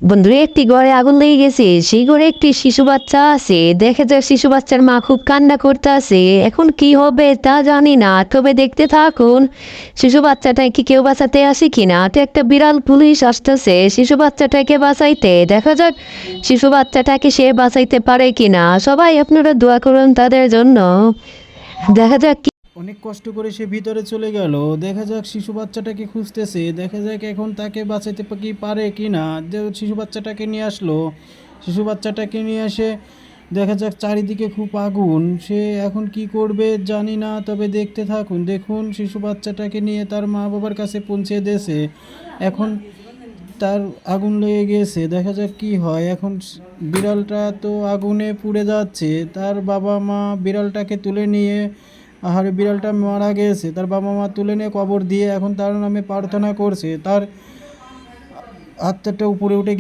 বন্ধুরা, একটি ঘরে আগুন লেগে গেছে। সেই ঘরে একটি শিশু বাচ্চা আছে। দেখা যায় শিশু বাচ্চার মা খুব কান্না করতে আছে। এখন কি হবে তা জানি না, তবে দেখতে থাকুন। শিশু বাচ্চাটাকে কেউ বাঁচাতে আসে কিনা। তো একটা বিড়াল পুলিশ আসতেছে শিশু বাচ্চাটাকে বাঁচাইতে। দেখা যাক শিশু বাচ্চাটাকে সে বাঁচাইতে পারে কিনা। সবাই আপনারা দোয়া করুন তাদের জন্য। দেখা যাক। অনেক কষ্ট করে সে ভিতরে চলে গেল। দেখা যাক শিশু বাচ্চাটাকে খুঁজতেছে। দেখা যাক এখন তাকে বাঁচাতে কি পারে কি না। যে শিশু বাচ্চাটাকে নিয়ে আসলো। শিশু বাচ্চাটাকে নিয়ে এসে দেখা যাক চারিদিকে খুব আগুন। সে এখন কি করবে জানি না, তবে দেখতে থাকুন। দেখুন শিশু বাচ্চাটাকে নিয়ে তার মা বাবার কাছে পৌঁছে দিয়েছে। এখন তার আগুন লেগে গেছে। দেখা যাক কি হয় এখন। বিড়ালটা তো আগুনে পুড়ে যাচ্ছে। তার বাবা মা বিড়ালটাকে তুলে নিয়ে, আহারে বিড়ালটা মারা গেছে, তার বাবা মা তুলে নিয়ে কবর দিয়ে এখন তার নামে প্রার্থনা করছে। তার আত্মাটা উপরে উঠে